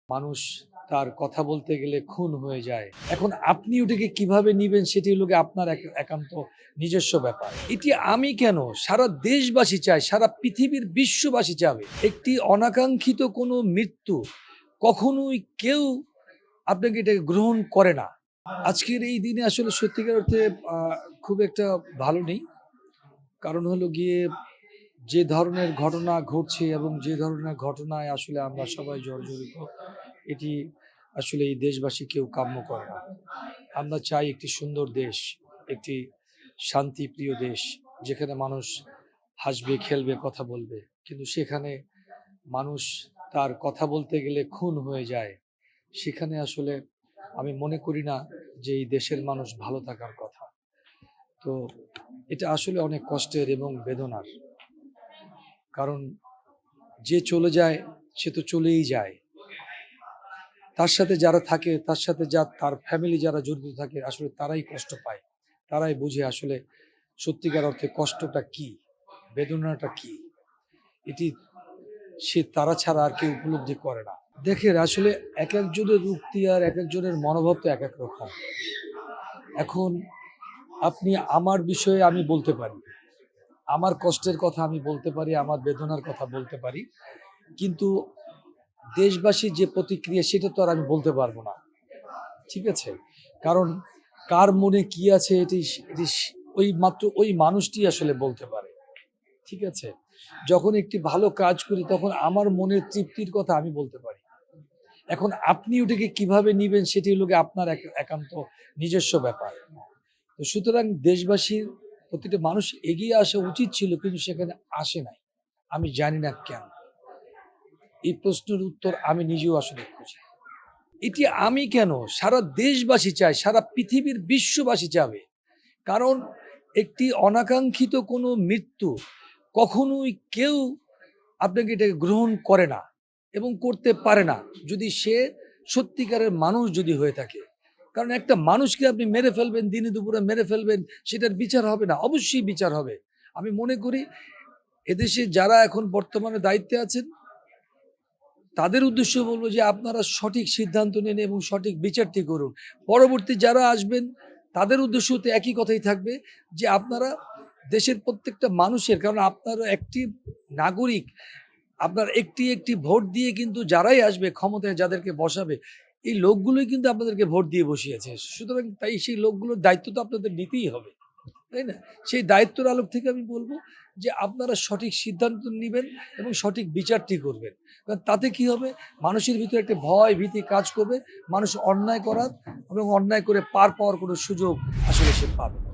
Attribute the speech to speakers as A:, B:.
A: মানুষ তার কথা বলতে গেলে খুন হয়ে যায়। এখন আপনি ওটাকে কিভাবে নিবেন সেটি হলো গিয়ে আপনার একান্ত নিজস্ব ব্যাপার। এটি আমি কেন, সারা দেশবাসী চায়, সারা পৃথিবীর বিশ্ববাসী চাবে। একটি অনাকাঙ্ক্ষিত কোনো মৃত্যু কখনোই কেউ আপনাকে এটাকে গ্রহণ করে না। আজকের এই দিনে আসলে সত্যিকার অর্থে খুব একটা ভালো নেই। কারণ হলো গিয়ে যে ধরনের ঘটনা ঘটছে এবং যে ধরনের ঘটনায় আসলে আমরা সবাই জর্জরিত, এটি আসলে এই দেশবাসী কেউ কাম্য করে না। আমরা চাই একটি সুন্দর দেশ, একটি শান্তিপ্রিয় দেশ, যেখানে মানুষ হাসবে, খেলবে, কথা বলবে। কিন্তু সেখানে মানুষ তার কথা বলতে গেলে খুন হয়ে যায়। সেখানে আসলে আমি মনে করি না যে এই দেশের মানুষ ভালো থাকার কথা। তো এটা আসলে অনেক কষ্টের এবং বেদনার। কারণ যে চলে যায় সে তো চলেই যায়। তার সাথে যারা থাকে, তার সাথে তার ফ্যামিলি যারা জড়িত থাকে, আসলে তারাই কষ্ট পায়। তারাই বুঝে আসলে সত্যিকার অর্থে কষ্টটা কি, বেদনাটা কি। এটি তারা ছাড়া আর কেউ উপলব্ধি করে না। দেখেন আসলে এক একজনের উক্তি আর এক একজনের মনোভাব তো এক এক রকম। এখন আপনি আমার বিষয়ে আমি বলতে পারি, আমার কষ্টের কথা আমি বলতে পারি, আমার বেদনার কথা বলতে পারি, কিন্তু দেশবাসীর যে প্রতিক্রিয়া সেটা তো আর আমি বলতে পারবো না। ঠিক আছে? কারণ কার মনে কি আছে এটি এটি মাত্র ওই মানুষটি আসলে বলতে পারে। ঠিক আছে? যখন একটি ভালো কাজ করি তখন আমার মনের তৃপ্তির কথা আমি বলতে পারি। এখন আপনি ওটাকে কিভাবে নিবেন সেটি হলো গিয়ে আপনার একান্ত নিজস্ব ব্যাপার। তো সুতরাং দেশবাসীর প্রতিটা মানুষ এগিয়ে আসা উচিত ছিল, কিন্তু সেখানে আসে নাই। আমি জানি না কেন? এই প্রশ্নের উত্তর আমি নিজেও আসলে খুঁজি। এটি আমি কেন, সারা দেশবাসী চায়, সারা পৃথিবীর বিশ্ববাসী চাবে। কারণ একটি অনাকাঙ্ক্ষিত কোনো মৃত্যু কখনোই কেউ আপনাকে এটাকে গ্রহণ করে না এবং করতে পারে না, যদি সে সত্যিকারের মানুষ যদি হয়ে থাকে। কারণ একটা মানুষকে আপনি মেরে ফেলবেন, দিনে দুপুরে মেরে ফেলবেন, সেটার বিচার হবে না? অবশ্যই বিচার হবে। আমি মনে করি এদেশে যারা এখন বর্তমানে দায়িত্বে আছেন তাদের উদ্দেশ্য বলবো যে আপনারা সঠিক সিদ্ধান্ত নিন এবং সঠিক বিচারটি করুন। পরবর্তী যারা আসবেন তাদের উদ্দেশ্য তো একই কথাই থাকবে, যে আপনারা দেশের প্রত্যেকটা মানুষের, কারণ আপনারা একটি নাগরিক, আপনার একটি একটি ভোট দিয়ে কিন্তু যারাই আসবে ক্ষমতায়, যাদেরকে বসাবে, এই লোকগুলোই কিন্তু আপনাদেরকে ভোট দিয়ে বসিয়েছে। সুতরাং তাই সেই লোকগুলোর দায়িত্ব তো আপনাদের নিতেই হবে, তাই না? সেই দায়িত্বের আলোক থেকে আমি বলবো যে আপনারা সঠিক সিদ্ধান্ত নেবেন এবং সঠিক বিচারটি করবেন। কারণ তাতে কি হবে, মানুষের ভিতরে একটা ভয় ভীতি কাজ করবে, মানুষ অন্যায় করার এবং অন্যায় করে পার পাওয়ার কোনো সুযোগ আসলে সে পাবে না।